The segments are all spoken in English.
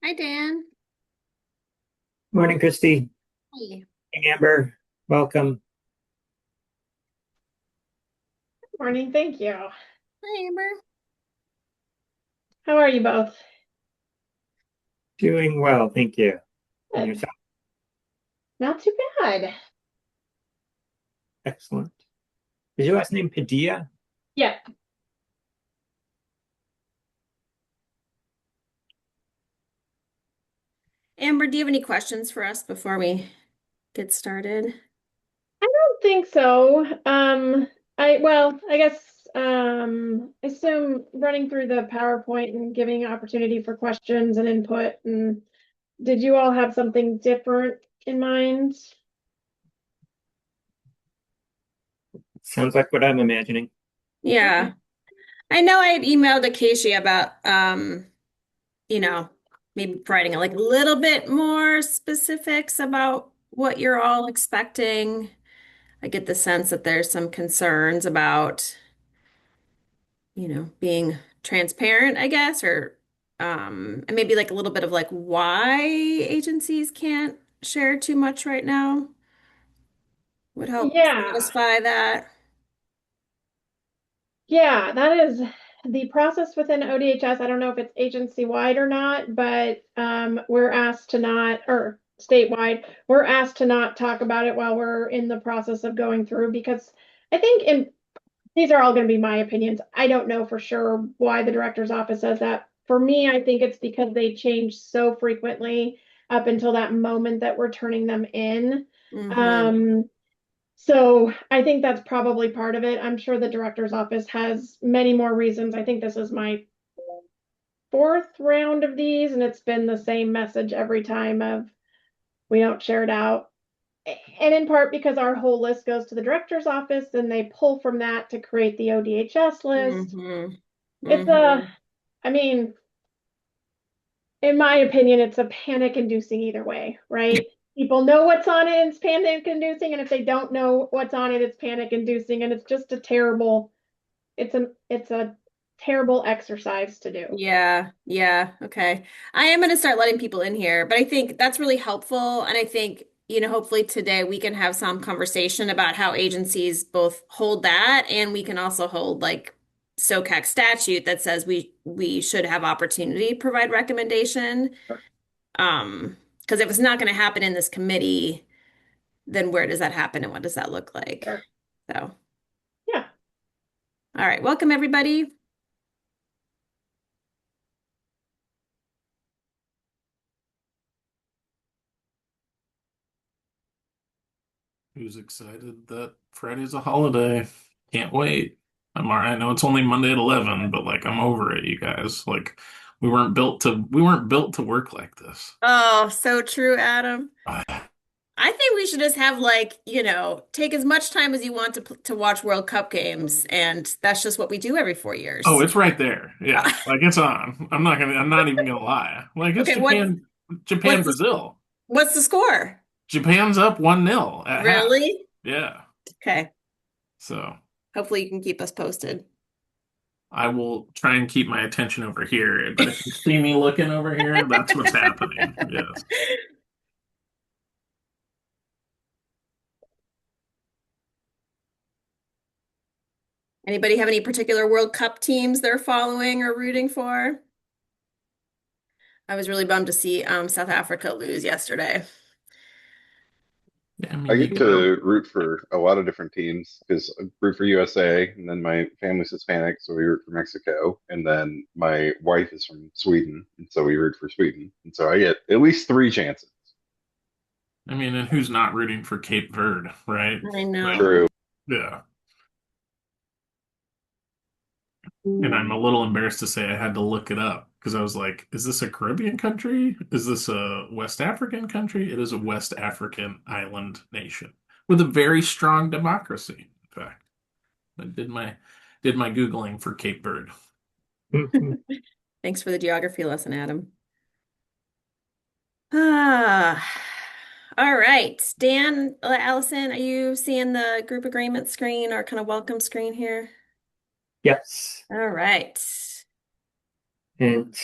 Hi, Dan. Morning, Christy. Hey. Hey, Amber. Welcome. Morning, thank you. Hi, Amber. How are you both? Doing well, thank you. And Good. yourself? Not too bad. Excellent. Is your last name Padilla? Yeah. Amber, do you have any questions for us before we get started? I don't think so. I guess I assume running through the PowerPoint and giving opportunity for questions and input. And did you all have something different in mind? Sounds like what I'm imagining. Yeah. Okay. I know I had emailed Acacia about you know, maybe providing like a little bit more specifics about what you're all expecting. I get the sense that there's some concerns about, being transparent, I guess, or and maybe like a little bit of like why agencies can't share too much right now would help Yeah. satisfy that. Yeah, that is the process within ODHS. I don't know if it's agency wide or not, but we're asked to not, or statewide, we're asked to not talk about it while we're in the process of going through because I think, and these are all going to be my opinions. I don't know for sure why the director's office says that. For me, I think it's because they change so frequently up until that moment that we're turning them in. Hmm. Um, so I think that's probably part of it. I'm sure the director's office has many more reasons. I think this is my fourth round of these, and it's been the same message every time of we don't share it out. And in part because our whole list goes to the director's office and they pull from that to create the ODHS list. Hmm. It's Hmm. I mean, in my opinion, it's a panic inducing either way, right? People know what's on it, it's panic inducing, and if they don't know what's on it, it's panic inducing, and it's just a terrible it's a terrible exercise to do. Yeah, yeah, okay. I am going to start letting people in here, but I think that's really helpful. And I think, hopefully today we can have some conversation about how agencies both hold that and we can also hold like SOCAC statute that says we should have opportunity to provide recommendation. Because if it's not going to happen in this committee, then where does that happen and what does that look like? Sure. So, Yeah. all right, welcome everybody. Who's excited that Friday's a holiday? Can't wait. I'm all right. I know it's only Monday at 11, but like I'm over it, you guys. Like we weren't built to work like this. Oh, so true, Adam. Ah, I think we should just have like, take as much time as you want to watch World Cup games, and that's just what we do every 4 years. oh, it's right there. Yeah. Like it's on. I'm not even gonna lie. Like it's Okay, Japan, what's the Brazil. what's the score? Japan's up 1-0 at half. Really? Yeah. Okay. So Hopefully you can keep us posted. I will try and keep my attention over here. But if you see me looking over here, that's what's happening. Yes. Anybody have any particular World Cup teams they're following or rooting for? I was really bummed to see South Africa lose yesterday. Yeah, I I mean, you get gotta. to root for a lot of different teams because I root for USA, and then my family's Hispanic, so we root for Mexico, and then my wife is from Sweden, and so we root for Sweden, and so I get at least three chances. I mean, and who's not rooting for Cape Verde, right? I Like, know. True. yeah. And I'm a little embarrassed to say I had to look it up because I was like, is this a Caribbean country? Is this a West African country? It is a West African island nation with a very strong democracy, in fact. I did my Googling for Cape Verde. Thanks for the geography lesson, Adam. Ah, all right. Dan, Allison, are you seeing the group agreement screen or kind of welcome screen here? Yes. All right. And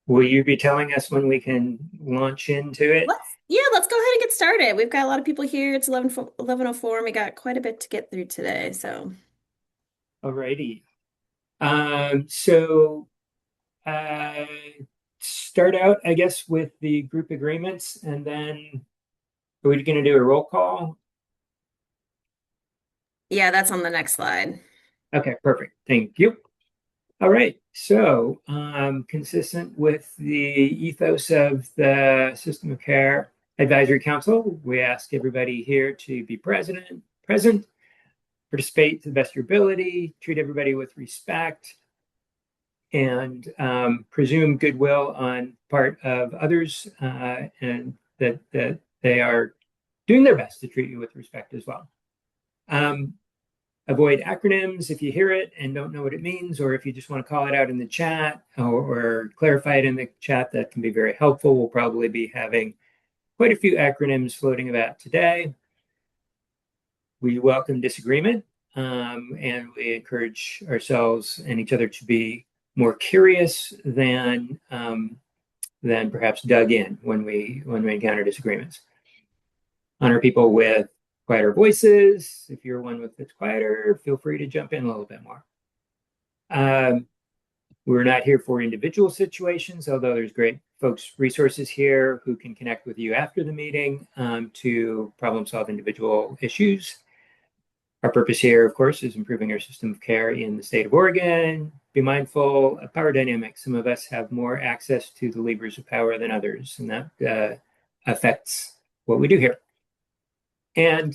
will you be telling us when we can launch into it? Let's go ahead and get started. We've got a lot of people here. It's 11:04 and we got quite a bit to get through today. So, Alrighty. So uh, start out, I guess, with the group agreements, and then are we going to do a roll call? yeah, that's on the next slide. Okay, perfect. Thank you. All right. So, consistent with the ethos of the System of Care Advisory Council, we ask everybody here to be present, participate to the best of your ability, treat everybody with respect, and presume goodwill on part of others, and that they are doing their best to treat you with respect as well. Avoid acronyms if you hear it and don't know what it means, or if you just want to call it out in the chat or clarify it in the chat, that can be very helpful. We'll probably be having quite a few acronyms floating about today. We welcome disagreement, and we encourage ourselves and each other to be more curious than perhaps dug in when we encounter disagreements. Honor people with quieter voices. If you're one that's quieter, feel free to jump in a little bit more. We're not here for individual situations, although there's great folks, resources here who can connect with you after the meeting to problem solve individual issues. Our purpose here, of course, is improving our system of care in the state of Oregon. Be mindful of power dynamics. Some of us have more access to the levers of power than others, and that affects what we do here. And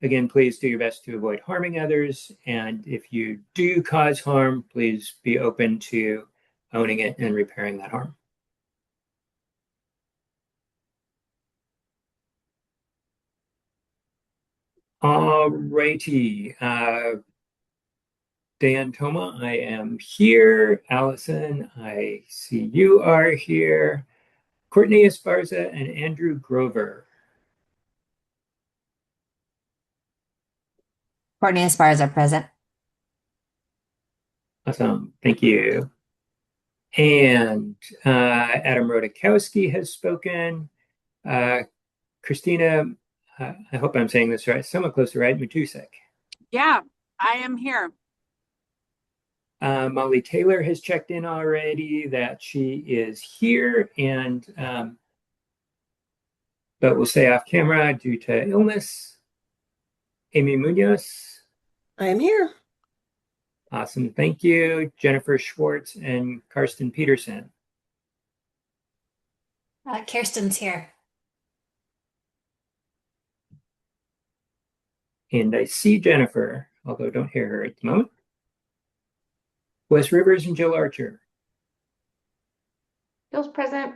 again, please do your best to avoid harming others. And if you do cause harm, please be open to owning it and repairing that harm. All righty. Dan Toma, I am here. Allison, I see you are here. Courtney Esparza and Andrew Grover. Courtney Esparza present. Awesome. Thank you. And Adam Rodakowski has spoken. Christina, I hope I'm saying this right, somewhat close to right, Matusek. Yeah, I am here. Molly Taylor has checked in already that she is here, and but we'll stay off camera due to illness. Amy Munoz. I am here. Awesome. Thank you. Jennifer Schwartz and Karsten Peterson. Kirsten's here. And I see Jennifer, although don't hear her at the moment. Wes Rivers and Jill Archer. Bill's present.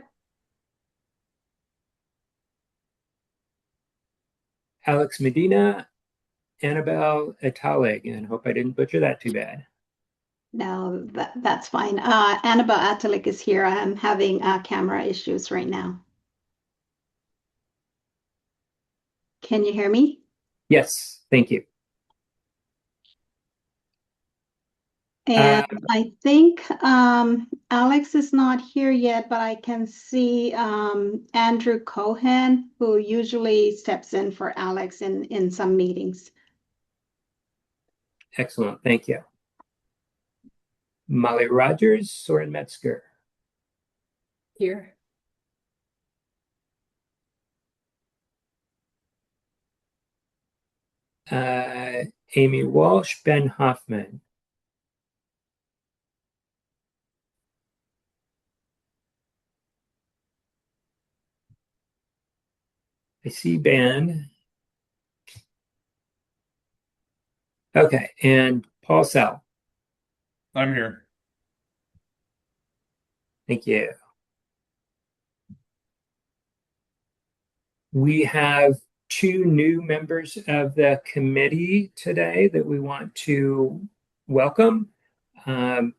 Alex Medina, Annabelle Atalig, and hope I didn't butcher that too bad. No, that's fine. Annabelle Atalik is here. I'm having camera issues right now. Can you hear me? Yes, thank you. And I think Alex is not here yet, but I can see Andrew Cohen, who usually steps in for Alex in some meetings. Excellent, thank you. Molly Rogers, Soren Metzger. Here. Amy Walsh, Ben Hoffman. I see Ben. Okay, and Paul Sell. I'm here. Thank you. We have two new members of the committee today that we want to welcome. And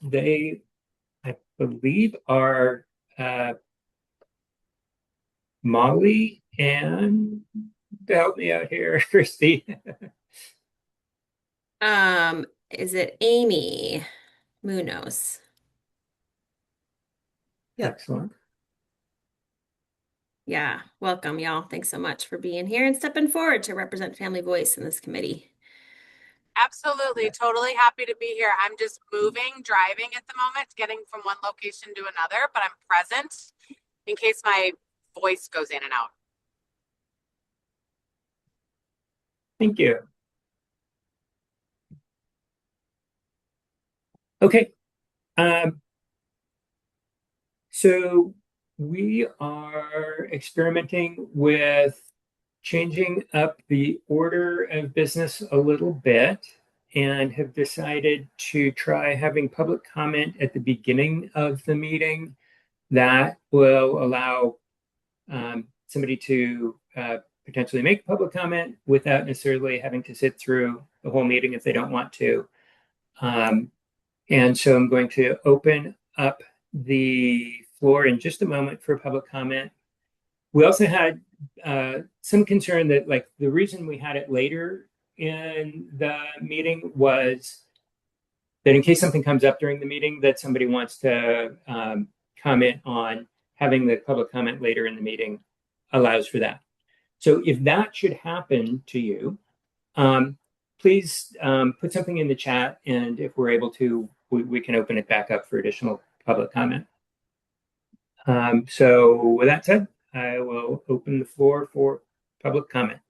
they, I believe, are Molly and help me out here, Christy. Is it Amy Munoz? Yep. Excellent. Yeah, welcome, y'all. Thanks so much for being here and stepping forward to represent Family Voice in this committee. Absolutely. Totally happy to be here. I'm just driving at the moment, getting from one location to another, but I'm present in case my voice goes in and out. Thank you. Okay. So we are experimenting with changing up the order of business a little bit and have decided to try having public comment at the beginning of the meeting. That will allow somebody to potentially make public comment without necessarily having to sit through the whole meeting if they don't want to. And so I'm going to open up the floor in just a moment for public comment. We also had some concern that, like, the reason we had it later in the meeting was that in case something comes up during the meeting that somebody wants to comment on, having the public comment later in the meeting allows for that. So if that should happen to you, please put something in the chat, and if we're able to, we can open it back up for additional public comment. So with that said, I will open the floor for public comment.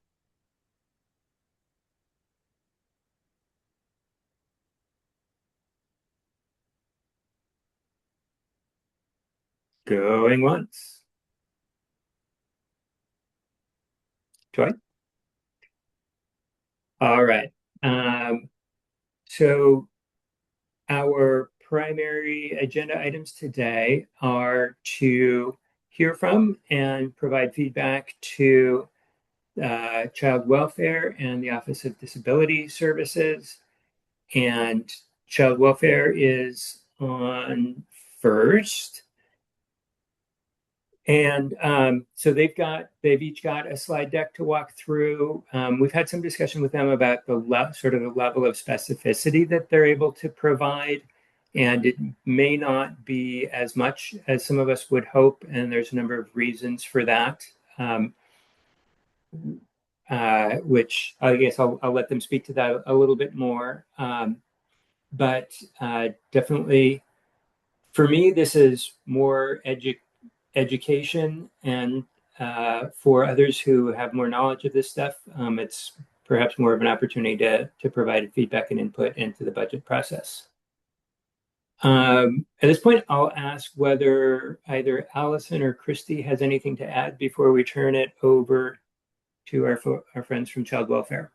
Going once. Twice. All right. So our primary agenda items today are to hear from and provide feedback to Child Welfare and the Office of Disability Services. And Child Welfare is on first. And so they've each got a slide deck to walk through. We've had some discussion with them about the sort of the level of specificity that they're able to provide. And it may not be as much as some of us would hope. And there's a number of reasons for that, which I guess I'll let them speak to that a little bit more. But definitely, for me, this is more education, and for others who have more knowledge of this stuff, it's perhaps more of an opportunity to provide feedback and input into the budget process. At this point, I'll ask whether either Allison or Christy has anything to add before we turn it over to our friends from Child Welfare.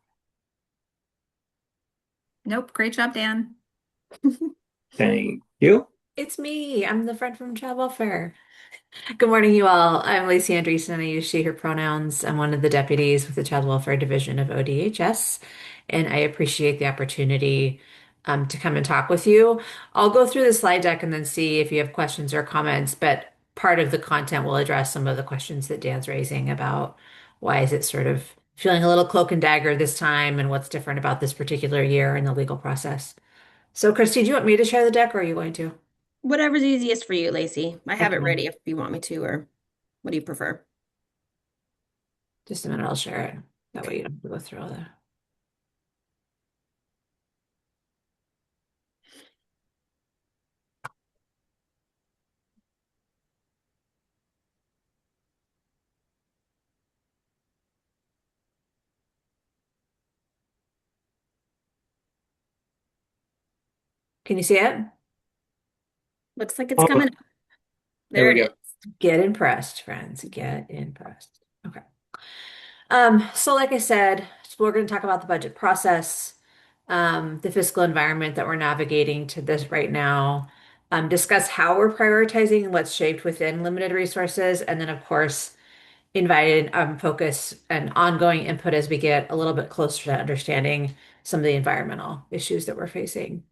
Nope. Great job, Dan. Thank you. It's me. I'm the friend from Child Welfare. Good morning, you all. I'm Lacey Andreessen, and I use she, her pronouns. I'm one of the deputies with the Child Welfare Division of ODHS, and I appreciate the opportunity to come and talk with you. I'll go through the slide deck and then see if you have questions or comments, but part of the content will address some of the questions that Dan's raising about why is it sort of feeling a little cloak and dagger this time and what's different about this particular year in the legal process. So, Christy, do you want me to share the deck or are you going to? Whatever's easiest for you, Lacey. I have it Okay. ready if you want me to, or what do you prefer? Just a minute, I'll share it. That way you don't have to go through all that. Can you see it? Looks like it's coming up. There There we it go. is. Get impressed, friends. Get impressed. Okay. So like I said, we're going to talk about the budget process, the fiscal environment that we're navigating to this right now, discuss how we're prioritizing what's shaped within limited resources, and then of course, invited focus and ongoing input as we get a little bit closer to understanding some of the environmental issues that we're facing.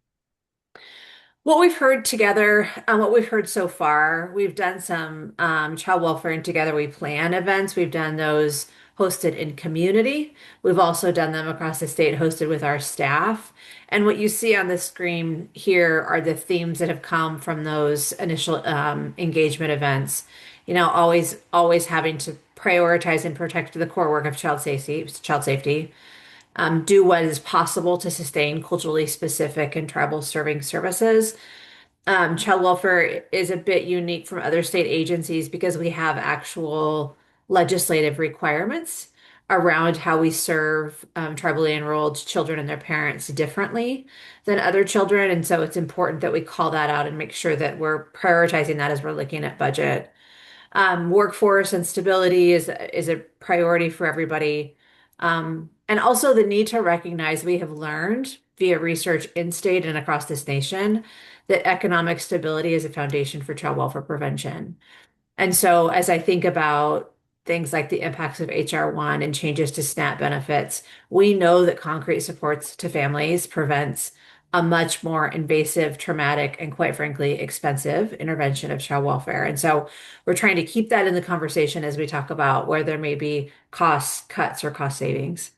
What we've heard together, what we've heard so far, we've done some child welfare and together we plan events. We've done those hosted in community. We've also done them across the state hosted with our staff. And what you see on the screen here are the themes that have come from those initial engagement events. Always having to prioritize and protect the core work of child safety, do what is possible to sustain culturally specific and tribal serving services. Child welfare is a bit unique from other state agencies because we have actual legislative requirements around how we serve tribally enrolled children and their parents differently than other children. And so it's important that we call that out and make sure that we're prioritizing that as we're looking at budget. Workforce and stability is a priority for everybody. And also the need to recognize we have learned via research in state and across this nation that economic stability is a foundation for child welfare prevention. And so as I think about things like the impacts of HR1 and changes to SNAP benefits, we know that concrete supports to families prevents a much more invasive, traumatic, and quite frankly, expensive intervention of child welfare. And so we're trying to keep that in the conversation as we talk about where there may be cost cuts or cost savings.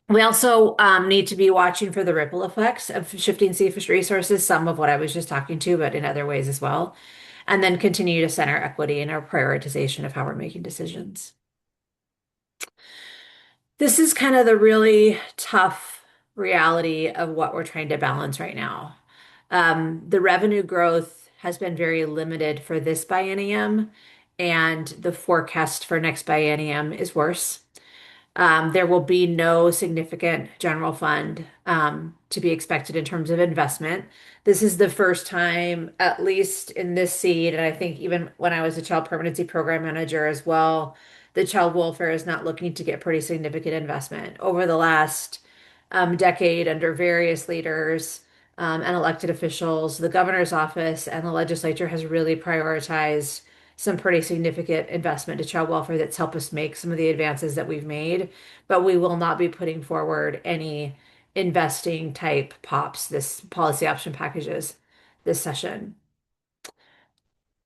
We also need to be watching for the ripple effects of shifting CFISH resources, some of what I was just talking to, but in other ways as well. And then continue to center equity in our prioritization of how we're making decisions. This is kind of the really tough reality of what we're trying to balance right now. The revenue growth has been very limited for this biennium, and the forecast for next biennium is worse. There will be no significant general fund to be expected in terms of investment. This is the first time, at least in this seed, and I think even when I was a child permanency program manager as well, the child welfare is not looking to get pretty significant investment. Over the last decade, under various leaders and elected officials, the governor's office and the legislature has really prioritized some pretty significant investment to child welfare that's helped us make some of the advances that we've made, but we will not be putting forward any investing type POPs, this policy option packages this session.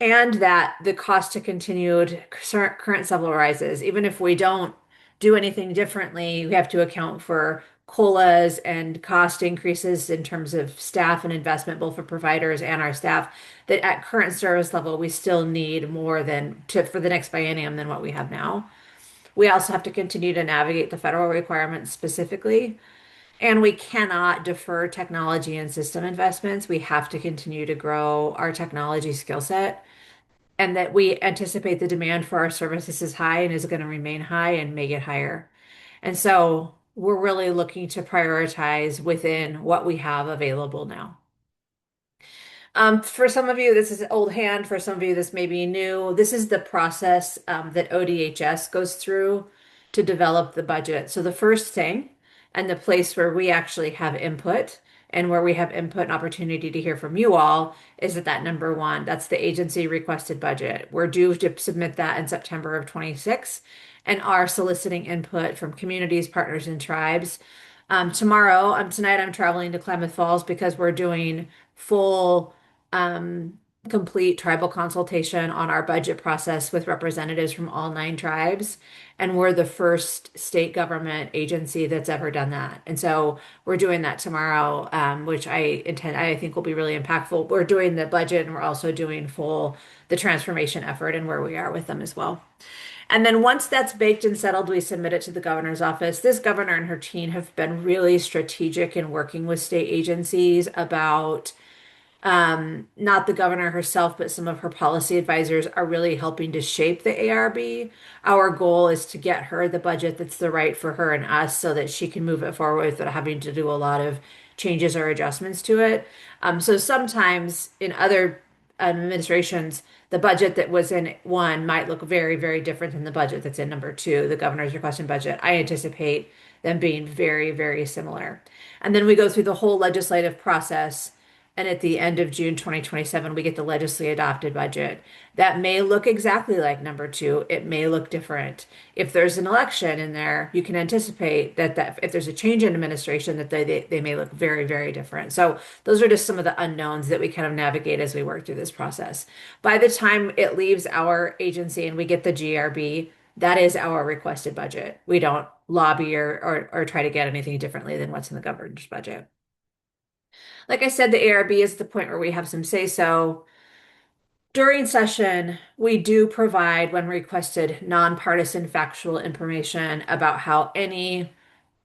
And that the cost to continued current civil rises, even if we don't do anything differently, we have to account for COLAs and cost increases in terms of staff and investment, both for providers and our staff, that at current service level, we still need more for the next biennium than what we have now. We also have to continue to navigate the federal requirements specifically, and we cannot defer technology and system investments. We have to continue to grow our technology skill set, and that we anticipate the demand for our services is high and is going to remain high and may get higher. And so we're really looking to prioritize within what we have available now. For some of you, this is old hand. For some of you, this may be new. This is the process that ODHS goes through to develop the budget. So the first thing, and the place where we actually have input and where we have input and opportunity to hear from you all, is at that number one. That's the agency requested budget. We're due to submit that in September of 26 and are soliciting input from communities, partners, and tribes. Tonight I'm traveling to Klamath Falls because we're doing full complete tribal consultation on our budget process with representatives from all 9 tribes. And we're the first state government agency that's ever done that. And so we're doing that tomorrow, which I think will be really impactful. We're doing the budget and we're also doing the transformation effort and where we are with them as well. And then once that's baked and settled, we submit it to the governor's office. This governor and her team have been really strategic in working with state agencies about not the governor herself, but some of her policy advisors are really helping to shape the ARB. Our goal is to get her the budget that's the right for her and us so that she can move it forward without having to do a lot of changes or adjustments to it. So sometimes in other administrations, the budget that was in one might look very, very different than the budget that's in number 2, the governor's requested budget. I anticipate them being very, very similar. And then we go through the whole legislative process. And at the end of June 2027, we get the legislatively adopted budget. That may look exactly like number 2. It may look different. If there's an election in there, you can anticipate that if there's a change in administration, that they may look very, very different. So those are just some of the unknowns that we kind of navigate as we work through this process. By the time it leaves our agency and we get the GRB That is our requested budget. We don't lobby or try to get anything differently than what's in the governor's budget. Like I said, the ARB is the point where we have some say so. During session, we do provide, when requested, nonpartisan factual information about how any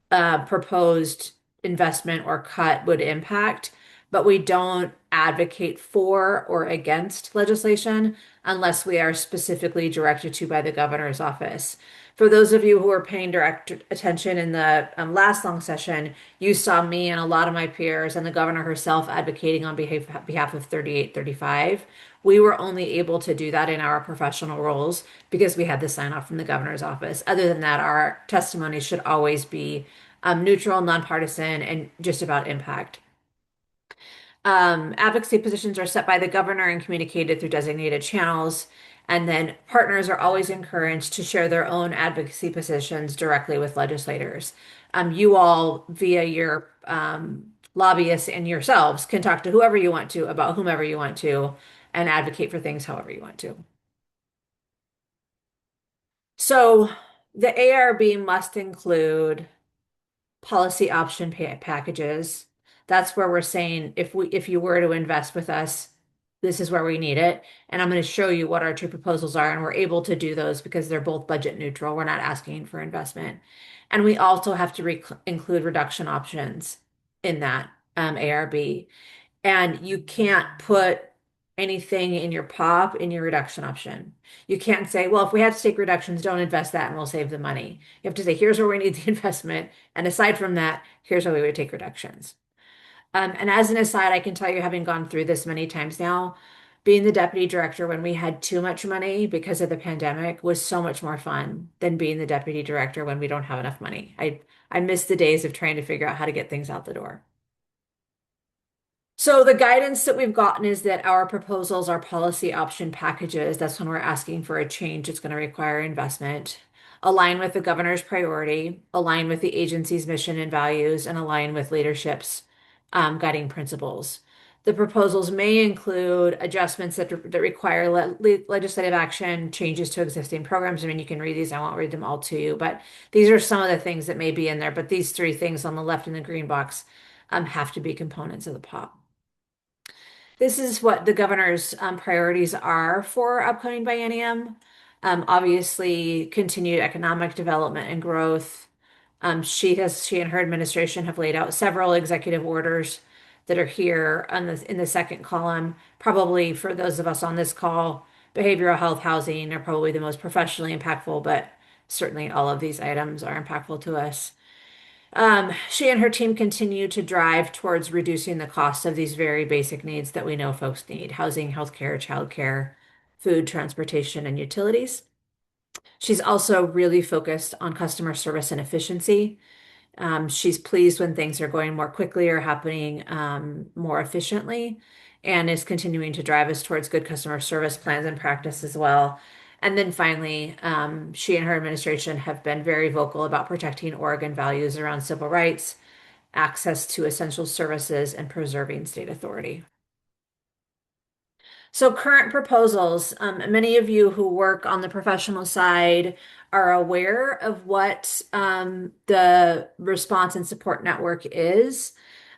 proposed investment or cut would impact, but we don't advocate for or against legislation unless we are specifically directed to by the governor's office. For those of you who were paying direct attention in the last long session, you saw me and a lot of my peers and the governor herself advocating on behalf of 3835. We were only able to do that in our professional roles because we had the sign off from the governor's office. Other than that, our testimony should always be neutral, nonpartisan, and just about impact. Advocacy positions are set by the governor and communicated through designated channels. And then partners are always encouraged to share their own advocacy positions directly with legislators. You all, via your lobbyists and yourselves, can talk to whoever you want to about whomever you want to and advocate for things however you want to. So the ARB must include policy option packages. That's where we're saying if you were to invest with us, this is where we need it. And I'm going to show you what our two proposals are. And we're able to do those because they're both budget neutral. We're not asking for investment. And we also have to include reduction options in that ARB. And you can't put anything in your POP in your reduction option. You can't say, well, if we have to take reductions, don't invest that and we'll save the money. You have to say, here's where we need the investment. And aside from that, here's where we would take reductions. And as an aside, I can tell you, having gone through this many times now, being the deputy director when we had too much money because of the pandemic was so much more fun than being the deputy director when we don't have enough money. I miss the days of trying to figure out how to get things out the door. So the guidance that we've gotten is that our proposals are policy option packages. That's when we're asking for a change. It's going to require investment, align with the governor's priority, align with the agency's mission and values, and align with leadership's guiding principles. The proposals may include adjustments that require legislative action, changes to existing programs. I mean, you can read these. I won't read them all to you, but these are some of the things that may be in there. But these three things on the left in the green box have to be components of the POP. This is what the governor's priorities are for upcoming biennium. Obviously, continued economic development and growth. She and her administration have laid out several executive orders that are here in the second column. Probably for those of us on this call, behavioral health, housing are probably the most professionally impactful, but certainly all of these items are impactful to us. She and her team continue to drive towards reducing the cost of these very basic needs that we know folks need: housing, healthcare, childcare, food, transportation, and utilities. She's also really focused on customer service and efficiency. She's pleased when things are going more quickly or happening more efficiently, and is continuing to drive us towards good customer service plans and practice as well. And then finally, she and her administration have been very vocal about protecting Oregon values around civil rights, access to essential services, and preserving state authority. So current proposals, many of you who work on the professional side are aware of what the response and support network is.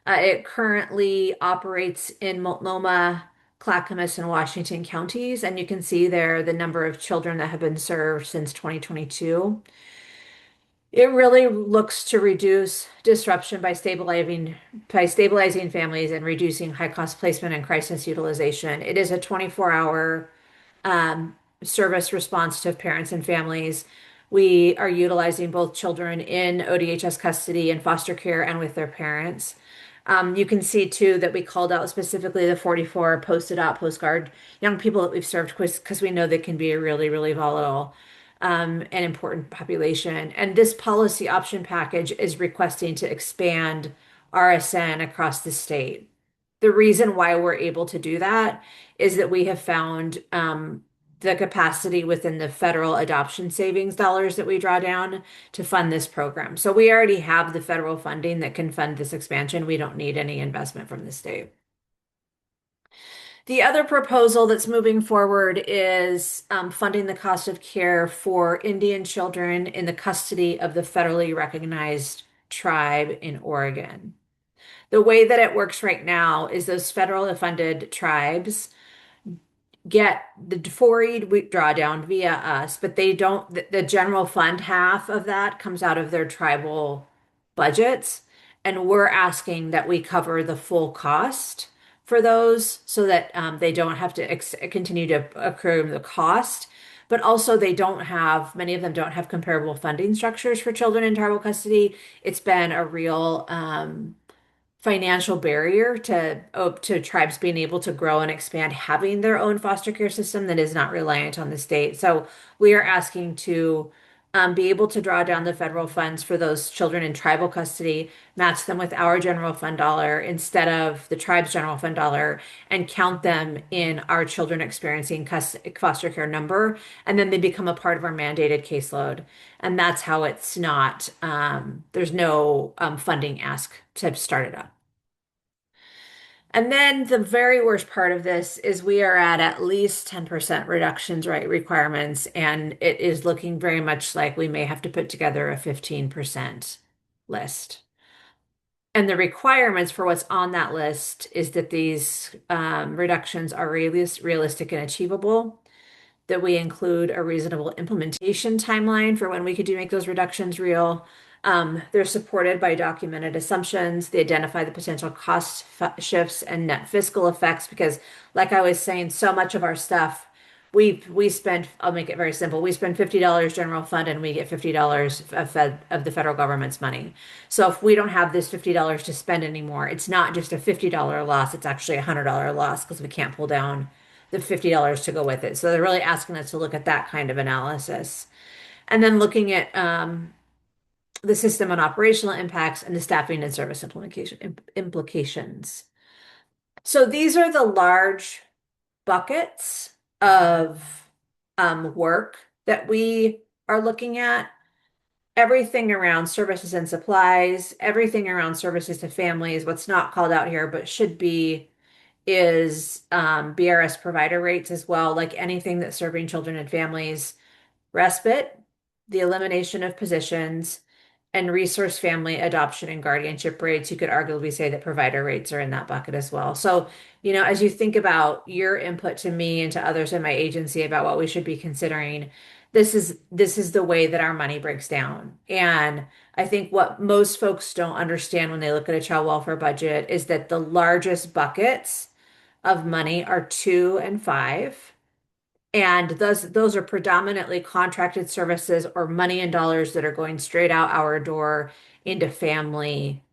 It currently operates in Multnomah, Clackamas, and Washington counties, and you can see there the number of children that have been served since 2022. It really looks to reduce disruption by stabilizing families and reducing high-cost placement and crisis utilization. It is a 24-hour service response to parents and families. We are utilizing both children in ODHS custody and foster care and with their parents. You can see too that we called out specifically the 44 posted out postcard young people that we've served because we know they can be a really, really volatile and important population. And this policy option package is requesting to expand RSN across the state. The reason why we're able to do that is that we have found the capacity within the federal adoption savings dollars that we draw down to fund this program. So we already have the federal funding that can fund this expansion. We don't need any investment from the state. The other proposal that's moving forward is funding the cost of care for Indian children in the custody of the federally recognized tribe in Oregon. The way that it works right now is those federally funded tribes get the 4E drawdown via us, but they don't, the general fund half of that comes out of their tribal budgets. And we're asking that we cover the full cost for those so that they don't have to continue to accrue the cost. But also, they don't have, many of them don't have comparable funding structures for children in tribal custody. It's been a real financial barrier to tribes being able to grow and expand, having their own foster care system that is not reliant on the state. So we are asking to be able to draw down the federal funds for those children in tribal custody, match them with our general fund dollar instead of the tribe's general fund dollar, and count them in our children experiencing foster care number, and then they become a part of our mandated caseload. And that's how it's not, there's no funding ask to start it up. And then the very worst part of this is we are at least 10% reductions rate requirements, and it is looking very much like we may have to put together a 15% list. And the requirements for what's on that list is that these reductions are realistic and achievable, that we include a reasonable implementation timeline for when we could make those reductions real. They're supported by documented assumptions. They identify the potential cost shifts and net fiscal effects because, like I was saying, so much of our stuff we spend, I'll make it very simple. We spend $50 general fund and we get $50 of the federal government's money. So if we don't have this $50 to spend anymore, it's not just a $50 loss, it's actually a $100 loss because we can't pull down the $50 to go with it. So they're really asking us to look at that kind of analysis. And then looking at the system and operational impacts and the staffing and service implications. So these are the large buckets of work that we are looking at. Everything around services and supplies, everything around services to families, what's not called out here but should be is BRS provider rates as well, like anything that's serving children and families, respite, the elimination of positions, and resource family adoption and guardianship rates. You could arguably say that provider rates are in that bucket as well. So, as you think about your input to me and to others in my agency about what we should be considering, this is the way that our money breaks down. And I think what most folks don't understand when they look at a child welfare budget is that the largest buckets of money are 2 and 5. And those are predominantly contracted services or money and dollars that are going straight out our door into family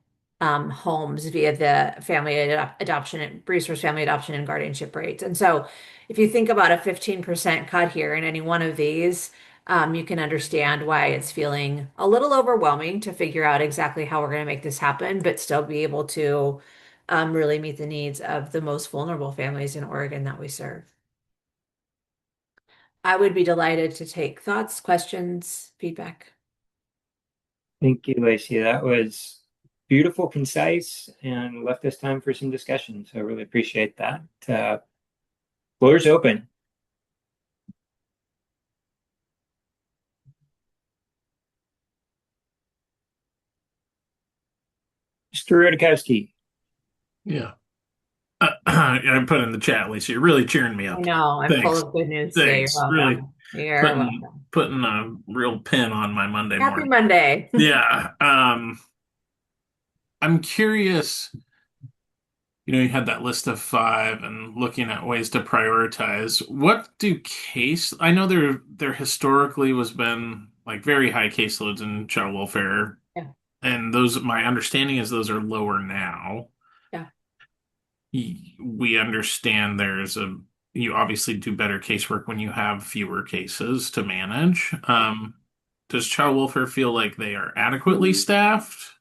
homes via the family adoption and resource family adoption and guardianship rates. And so if you think about a 15% cut here in any one of these, you can understand why it's feeling a little overwhelming to figure out exactly how we're going to make this happen, but still be able to really meet the needs of the most vulnerable families in Oregon that we serve. I would be delighted to take thoughts, questions, feedback. Thank you, Lacey. That was beautiful, concise, and left us time for some discussion. So I really appreciate that. Floor's open. Mr. Rudakowski. Yeah. I put in the chat, Lisa. You're really cheering me up. I know. I'm full of good news today. Thanks. You're Really welcome. You're welcome. putting a real pin on my Monday Happy morning. Monday. Yeah. I'm curious, you had that list of 5 and looking at ways to prioritize. I know there historically was been like very high caseloads in child welfare. Yeah. And my understanding is those are lower now. Yeah. We understand you obviously do better casework when you have fewer cases to manage. Does child welfare feel like they are adequately staffed?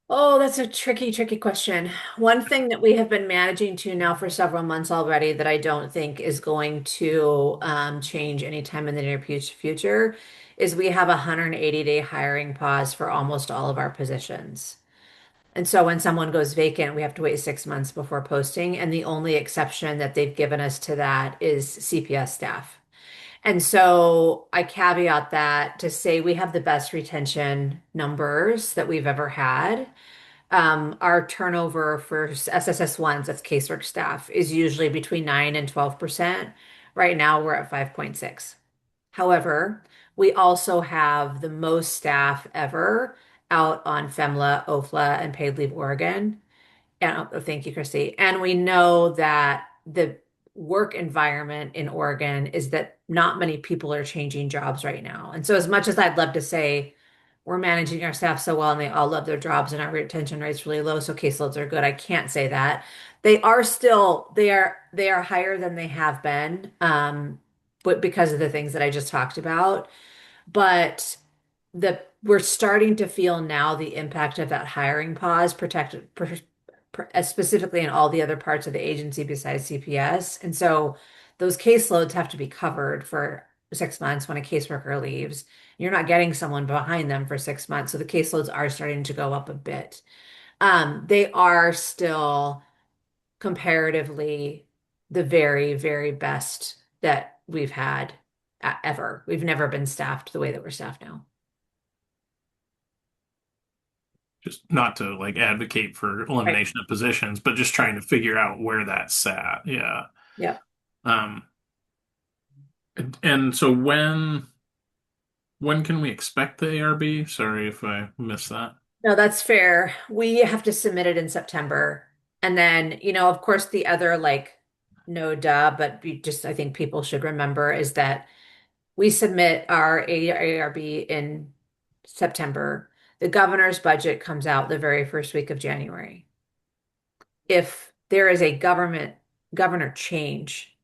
Oh, that's a tricky question. One thing that we have been managing to now for several months already that I don't think is going to change anytime in the near future is we have a 180-day hiring pause for almost all of our positions. And so when someone goes vacant, we have to wait 6 months before posting. And the only exception that they've given us to that is CPS staff. And so I caveat that to say we have the best retention numbers that we've ever had. Our turnover for SSS ones, that's casework staff, is usually between 9 and 12%. Right now, we're at 5.6. However, we also have the most staff ever out on FEMLA, OFLA, and paid leave Oregon. And oh, thank you, Christy. And we know that the work environment in Oregon is that not many people are changing jobs right now. And so, as much as I'd love to say we're managing our staff so well and they all love their jobs and our retention rate's really low, so caseloads are good, I can't say that. They are still they are higher than they have been, but because of the things that I just talked about. But we're starting to feel now the impact of that hiring pause, specifically in all the other parts of the agency besides CPS. And so those caseloads have to be covered for 6 months when a caseworker leaves. You're not getting someone behind them for 6 months. So the caseloads are starting to go up a bit. They are still comparatively the very, very best that we've had ever. We've never been staffed the way that we're staffed now. Just not to like advocate for elimination of positions, but just trying to figure out where that's sat. Yeah. Yeah. And so when can we expect the ARB? Sorry if I missed that. No, that's fair. We have to submit it in September. And then, of course, the other no duh, but I think people should remember is that we submit our ARB in September. The governor's budget comes out the very first week of January. If there is a governor change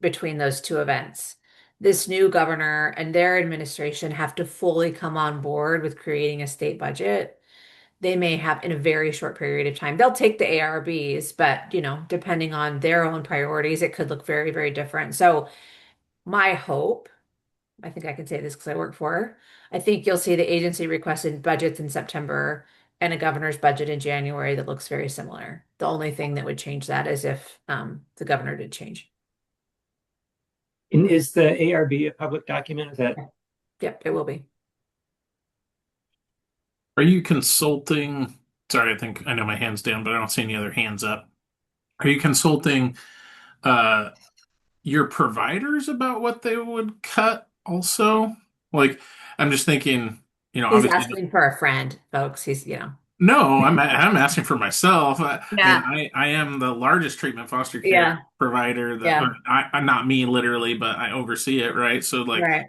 between those two events, this new governor and their administration have to fully come on board with creating a state budget. They may have in a very short period of time. They'll take the ARBs, but depending on their own priorities, it could look very, very different. So my hope, I think I can say this because I work for her, I think you'll see the agency requested budgets in September and a governor's budget in January that looks very similar. The only thing that would change that is if the governor did change. And is the ARB a public document? Is that? Yep, it will be. Are you consulting? Sorry, I think I know my hand's down, but I don't see any other hands up. Are you consulting your providers about what they would cut also? Like, I'm just thinking, He's obviously asking for a friend, folks. He's, No, I'm asking for myself. Yeah. I am the largest treatment foster care provider. I'm not me literally, but I oversee it, right? So Right.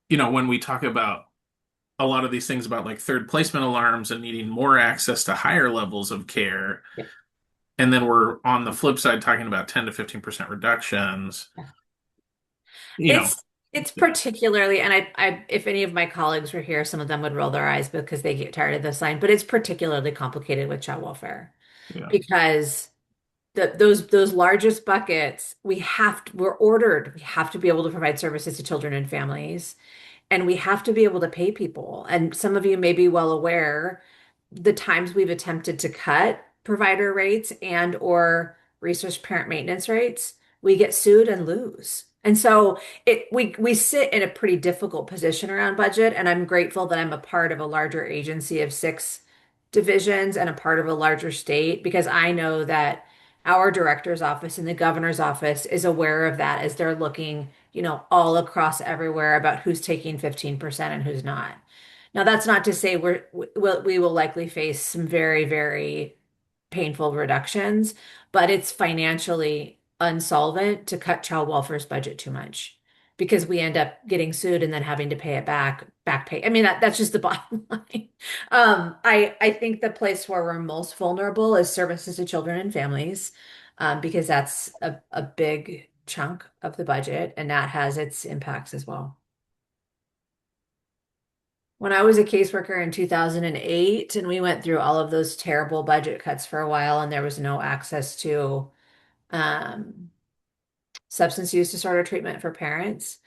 When we talk about a lot of these things about like third placement alarms and needing more access to higher levels of care, and then we're on the flip side talking about 10 to 15% reductions. It's particularly, and I if any of my colleagues were here, some of them would roll their eyes because they get tired of this line, but it's particularly complicated with child welfare because those largest buckets, we're ordered, we have to be able to provide services to children and families, and we have to be able to pay people. And some of you may be well aware the times we've attempted to cut provider rates and or resource parent maintenance rates, we get sued and lose. And so we sit in a pretty difficult position around budget, and I'm grateful that I'm a part of a larger agency of 6 divisions and a part of a larger state because I know that our director's office and the governor's office is aware of that as they're looking, all across everywhere about who's taking 15% and who's not. Now, that's not to say we will likely face some very, very painful reductions, but it's financially unsolvent to cut child welfare's budget too much because we end up getting sued and then having to pay it back pay. I mean, that's just the bottom line. I think the place where we're most vulnerable is services to children and families, because that's a big chunk of the budget and that has its impacts as well. When I was a caseworker in 2008 and we went through all of those terrible budget cuts for a while and there was no access to substance use disorder treatment for parents,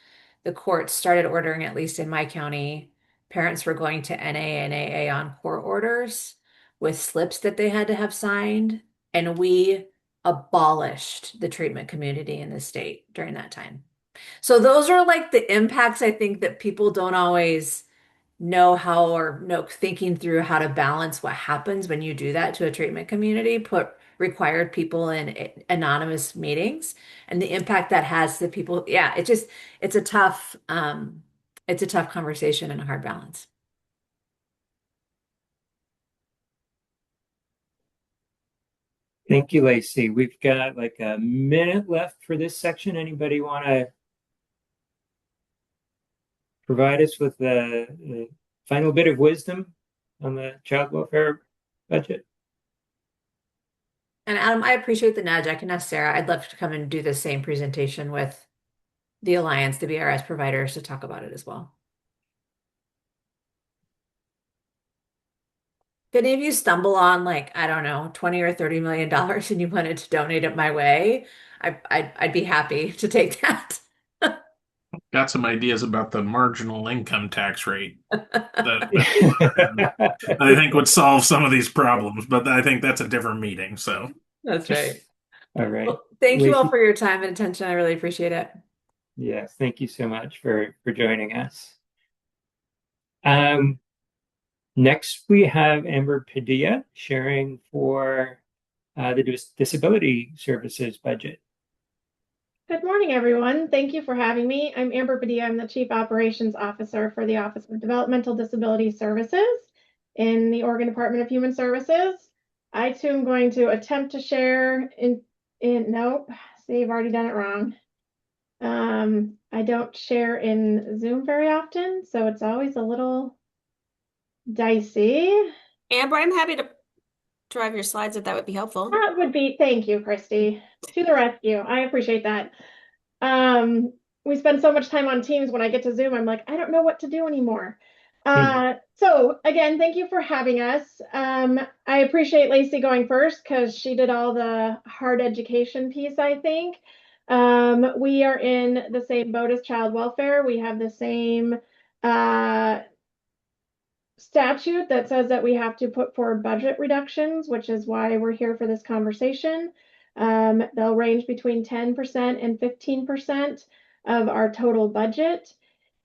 the courts started ordering, at least in my county, parents were going to NA and AA on court orders with slips that they had to have signed, and we abolished the treatment community in the state during that time. So those are like the impacts I think that people don't always know how or know thinking through how to balance what happens when you do that to a treatment community, put required people in anonymous meetings and the impact that has to people. Yeah, it's a tough conversation and a hard balance. Thank you, Lacey. We've got like a minute left for this section. Anybody want to provide us with the final bit of wisdom on the child welfare budget? And Adam, I appreciate the nudge. I can ask Sarah. I'd love to come and do the same presentation with the Alliance, the BRS providers, to talk about it as well. If any of you stumble on like, I don't know, 20 or $30 million and you wanted to donate it my way, I'd be happy to take that. Got some ideas about the marginal income tax rate that I think would solve some of these problems, but I think that's a different meeting. So That's right. All right. Well, thank you all Lacey- for your time and attention. I really appreciate it. Yes, thank you so much for joining us. Next, we have Amber Padilla sharing for the Disability Services budget. Good morning, everyone. Thank you for having me. I'm Amber Padilla. I'm the Chief Operations Officer for the Office of Developmental Disability Services in the Oregon Department of Human Services. I too am going to attempt to share nope, see, I've already done it wrong. I don't share in Zoom very often, so it's always a little dicey. Amber, I'm happy to drive your slides if that would be helpful. That would be, thank you, Christy. To the rescue. I appreciate that. We spend so much time on Teams. When I get to Zoom, I'm like, I don't know what to do anymore. So again, thank you for having us. I appreciate Lacey going first because she did all the hard education piece, I think. We are in the same boat as child welfare. We have the same statute that says that we have to put forward budget reductions, which is why we're here for this conversation. They'll range between 10% and 15% of our total budget.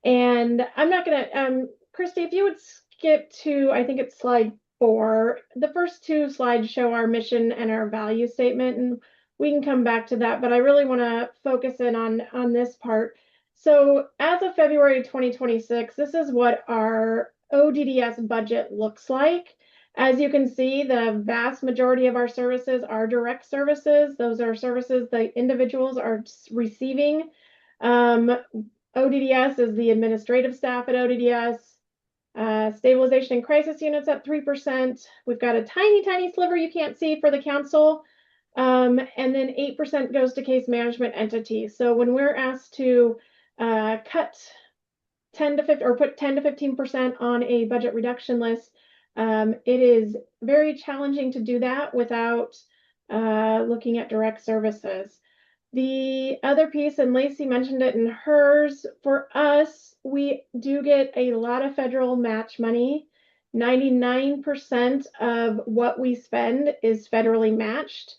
And I'm not going to, Christy, if you would skip to, I think it's slide 4. The first 2 slides show our mission and our value statement, and we can come back to that, but I really want to focus in on this part. So as of February 2026, this is what our ODDS budget looks like. As you can see, the vast majority of our services are direct services. Those are services that individuals are receiving. ODDS is the administrative staff at ODDS. Stabilization and crisis units at 3%. We've got a tiny, tiny sliver you can't see for the council. And then 8% goes to case management entities. So when we're asked to cut 10 to 15 or put 10 to 15% on a budget reduction list, it is very challenging to do that without looking at direct services. The other piece, and Lacey mentioned it in hers, for us, we do get a lot of federal match money. 99% of what we spend is federally matched.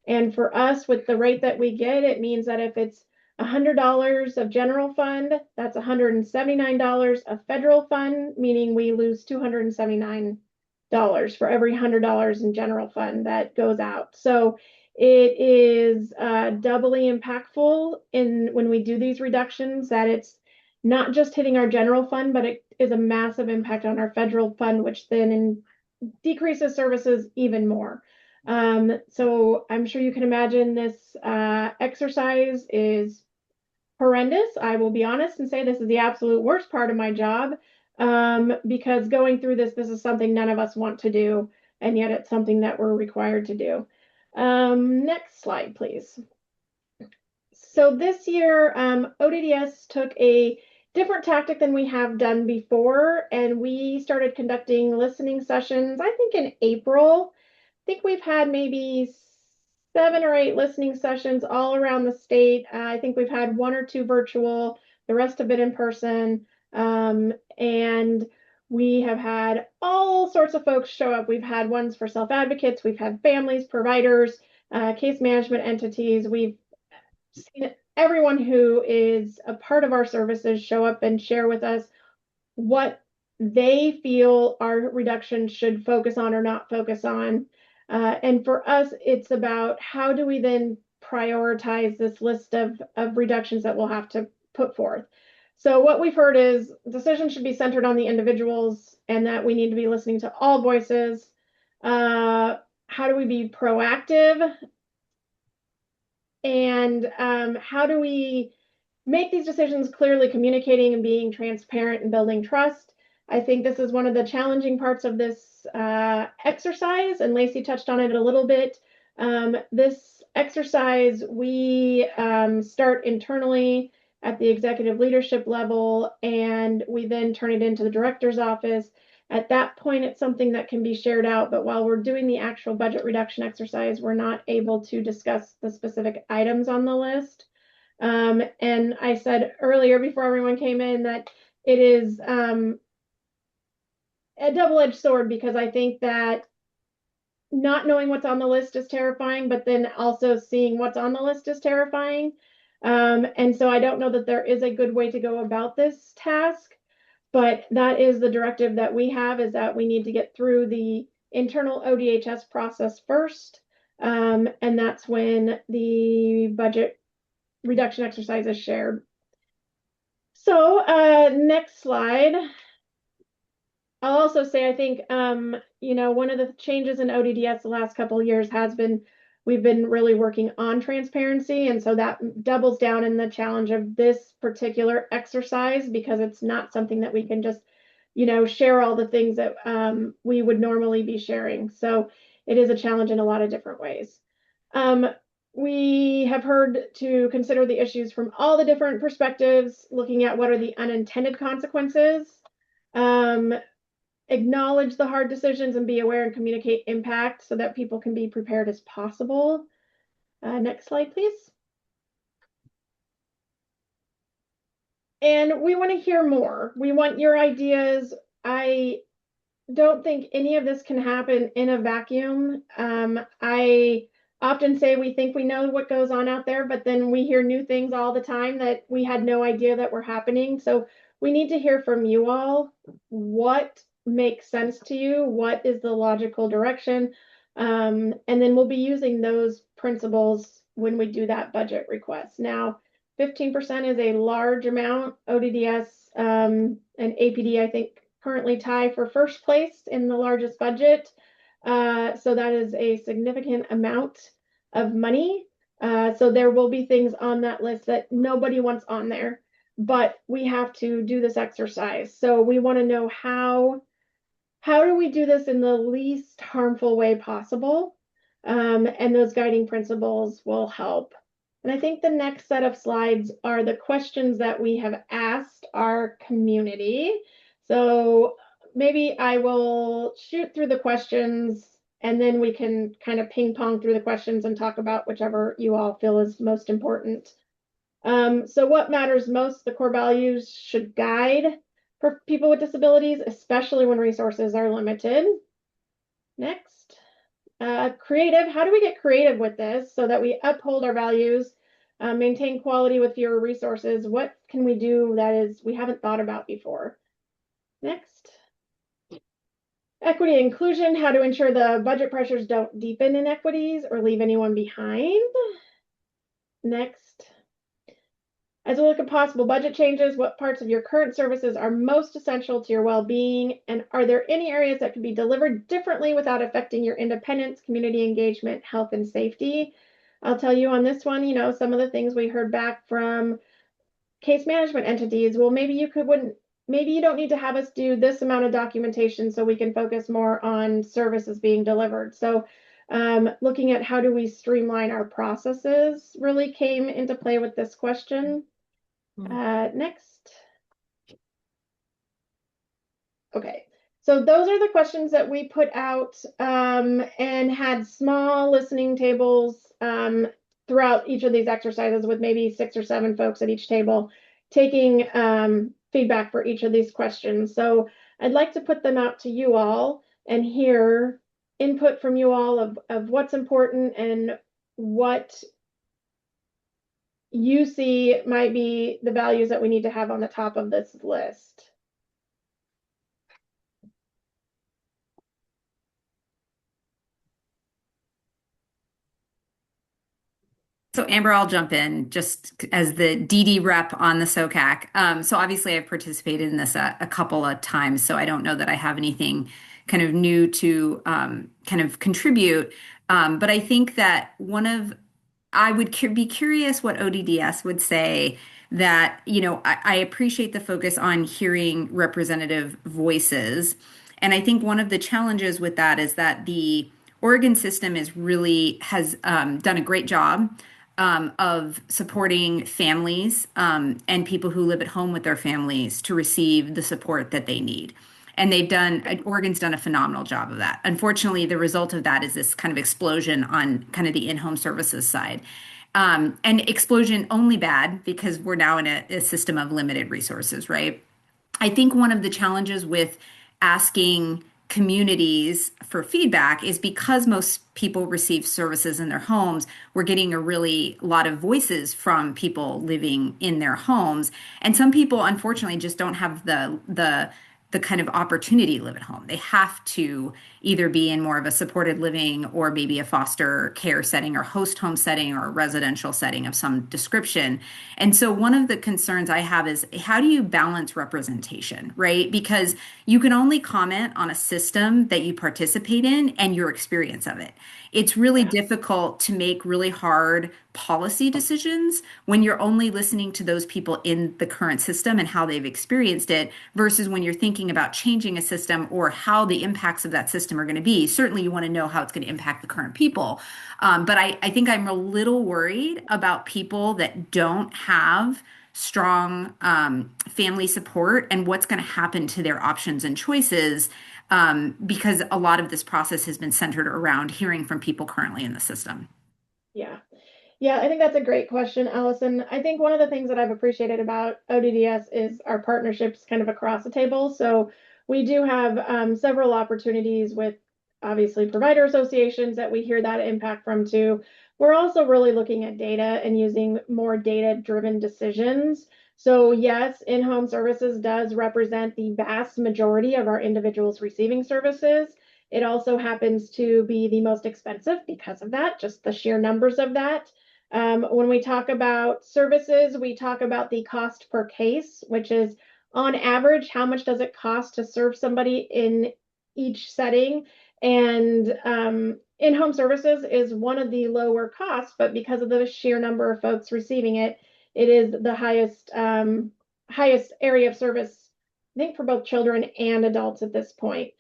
And for us, with the rate that we get, it means that if it's $100 of general fund, that's $179 of federal fund, meaning we lose $279 for every $100 in general fund that goes out. So it is doubly impactful when we do these reductions, that it's not just hitting our general fund, but it is a massive impact on our federal fund, which then decreases services even more. So I'm sure you can imagine this exercise is horrendous. I will be honest and say this is the absolute worst part of my job, because going through this is something none of us want to do, and yet it's something that we're required to do. Next slide, please. So this year, ODDS took a different tactic than we have done before, and we started conducting listening sessions, I think in April. I think we've had maybe 7 or 8 listening sessions all around the state. I think we've had 1 or 2 virtual, the rest of it in person. And We have had all sorts of folks show up. We've had ones for self-advocates, we've had families, providers, case management entities. We've seen everyone who is a part of our services show up and share with us what they feel our reduction should focus on or not focus on. And for us, it's about how do we then prioritize this list of reductions that we'll have to put forth. So what we've heard is decisions should be centered on the individuals and that we need to be listening to all voices. How do we be proactive? And how do we make these decisions clearly communicating and being transparent and building trust? I think this is one of the challenging parts of this exercise, and Lacey touched on it a little bit. This exercise, we start internally at the executive leadership level, and we then turn it into the director's office. At that point, it's something that can be shared out, but while we're doing the actual budget reduction exercise, we're not able to discuss the specific items on the list. And I said earlier before everyone came in that it is a double-edged sword, because I think that not knowing what's on the list is terrifying, but then also seeing what's on the list is terrifying. And so I don't know that there is a good way to go about this task, but that is the directive that we have, is that we need to get through the internal ODHS process first. And that's when the budget reduction exercise is shared. So next slide. I'll also say, I think, one of the changes in ODDS the last couple of years has been, we've been really working on transparency. And so that doubles down in the challenge of this particular exercise, because it's not something that we can just, share all the things that we would normally be sharing. So it is a challenge in a lot of different ways. We have heard to consider the issues from all the different perspectives, looking at what are the unintended consequences. Acknowledge the hard decisions and be aware and communicate impact so that people can be prepared as possible. Next slide, please. And we want to hear more. We want your ideas. I don't think any of this can happen in a vacuum. I often say we think we know what goes on out there, but then we hear new things all the time that we had no idea that were happening. So we need to hear from you all. What makes sense to you? What is the logical direction? And then we'll be using those principles when we do that budget request. Now, 15% is a large amount. ODDS and APD, I think, currently tie for first place in the largest budget. So that is a significant amount of money. So there will be things on that list that nobody wants on there, but we have to do this exercise. So we want to know how do we do this in the least harmful way possible? And those guiding principles will help. And I think the next set of slides are the questions that we have asked our community. So maybe I will shoot through the questions, and then we can kind of ping pong through the questions and talk about whichever you all feel is most important. So what matters most? The core values should guide for people with disabilities, especially when resources are limited. Next. Creative. How do we get creative with this so that we uphold our values, maintain quality with fewer resources? What can we do that we haven't thought about before? Next. Equity and inclusion. How to ensure the budget pressures don't deepen inequities or leave anyone behind. Next. As we look at possible budget changes, what parts of your current services are most essential to your well-being? And are there any areas that can be delivered differently without affecting your independence, community engagement, health, and safety? I'll tell you on this one, some of the things we heard back from case management entities. Well, maybe you don't need to have us do this amount of documentation so we can focus more on services being delivered. So looking at how do we streamline our processes really came into play with this question. Next. Okay, so those are the questions that we put out and had small listening tables throughout each of these exercises with maybe 6 or 7 folks at each table taking feedback for each of these questions. So I'd like to put them out to you all and hear input from you all of what's important and what you see might be the values that we need to have on the top of this list. So Amber, I'll jump in just as the DD rep on the SOCAC. So obviously I've participated in this a couple of times, so I don't know that I have anything kind of new to kind of contribute. But I think that I would be curious what ODDS would say that, I appreciate the focus on hearing representative voices. And I think one of the challenges with that is that the Oregon system has done a great job of supporting families and people who live at home with their families to receive the support that they need. And Oregon's done a phenomenal job of that. Unfortunately, the result of that is this kind of explosion on kind of the in-home services side. And explosion only bad because we're now in a system of limited resources, right? I think one of the challenges with asking communities for feedback is because most people receive services in their homes, we're getting a really lot of voices from people living in their homes. And some people, unfortunately, just don't have the kind of opportunity to live at home. They have to either be in more of a supported living or maybe a foster care setting or host home setting or a residential setting of some description. And so one of the concerns I have is how do you balance representation, right? Because you can only comment on a system that you participate in and your experience of it. It's really difficult to make really hard policy decisions when you're only listening to those people in the current system and how they've experienced it versus when you're thinking about changing a system or how the impacts of that system are going to be. Certainly, you want to know how it's going to impact the current people. But I think I'm a little worried about people that don't have strong family support and what's going to happen to their options and choices because a lot of this process has been centered around hearing from people currently in the system. Yeah. Yeah, I think that's a great question, Allison. I think one of the things that I've appreciated about ODDS is our partnerships kind of across the table. So we do have several opportunities with obviously provider associations that we hear that impact from too. We're also really looking at data and using more data-driven decisions. So yes, in-home services does represent the vast majority of our individuals receiving services. It also happens to be the most expensive because of that, just the sheer numbers of that. When we talk about services, we talk about the cost per case, which is on average, how much does it cost to serve somebody in each setting? And in-home services is one of the lower costs, but because of the sheer number of folks receiving it, it is the highest area of service, I think, for both children and adults at this point.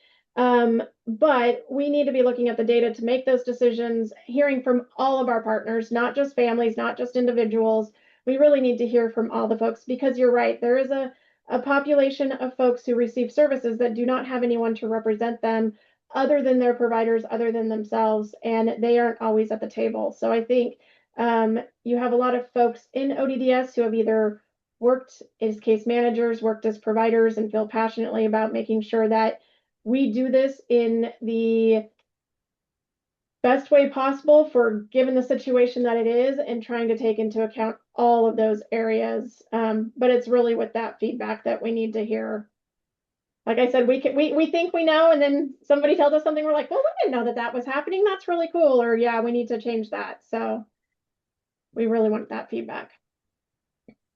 But we need to be looking at the data to make those decisions, hearing from all of our partners, not just families, not just individuals. We really need to hear from all the folks because you're right. There is a population of folks who receive services that do not have anyone to represent them other than their providers, other than themselves, and they aren't always at the table. So I think you have a lot of folks in ODDS who have either worked as case managers, worked as providers, and feel passionately about making sure that we do this in the best way possible for given the situation that it is and trying to take into account all of those areas. But it's really with that feedback that we need to hear. Like I said, we think we know, and then somebody tells us something, we're like, well, we didn't know that that was happening. That's really cool. Or yeah, we need to change that. So we really want that feedback.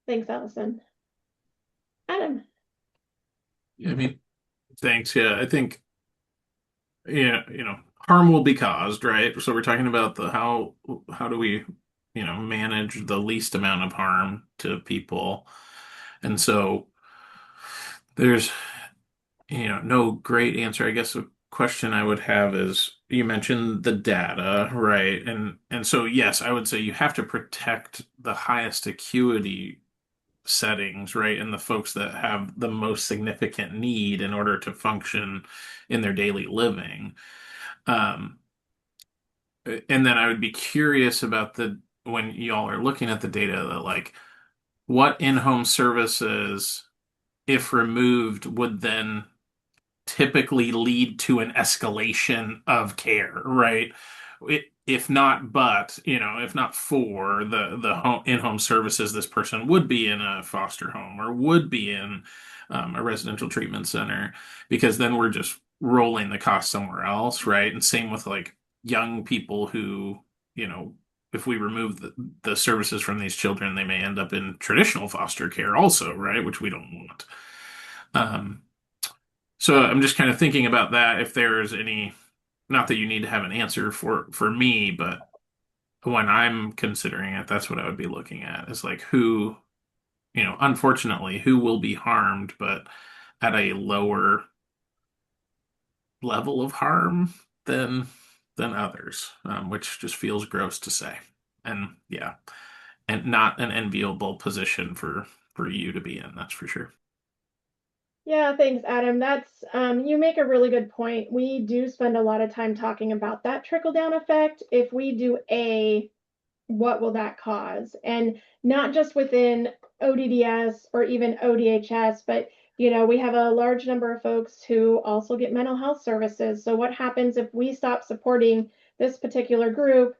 Thanks, Allison. Adam. Yeah, I mean, thanks. Yeah, I think, harm will be caused, right? So we're talking about the how do we, manage the least amount of harm to people. And so there's, no great answer. I guess a question I would have is you mentioned the data, right? And so yes, I would say you have to protect the highest acuity settings, right? And the folks that have the most significant need in order to function in their daily living. And then I would be curious about when y'all are looking at the data, that like what in-home services if removed, would then typically lead to an escalation of care, right? If not, but if not for the home in-home services, this person would be in a foster home or would be in a residential treatment center, because then we're just rolling the cost somewhere else, right? And same with like young people who, if we remove the services from these children, they may end up in traditional foster care also, right? Which we don't want. Um, so I'm just kind of thinking about that. If there's any, not that you need to have an answer for me, but when I'm considering it, that's what I would be looking at is like who, unfortunately, who will be harmed, but at a lower level of harm than others, which just feels gross to say. And yeah, and not an enviable position for you to be in, that's for sure. Yeah, thanks, Adam. That's you make a really good point. We do spend a lot of time talking about that trickle down effect. If we do A, what will that cause? And not just within ODDS or even ODHS, but we have a large number of folks who also get mental health services. So what happens if we stop supporting this particular group?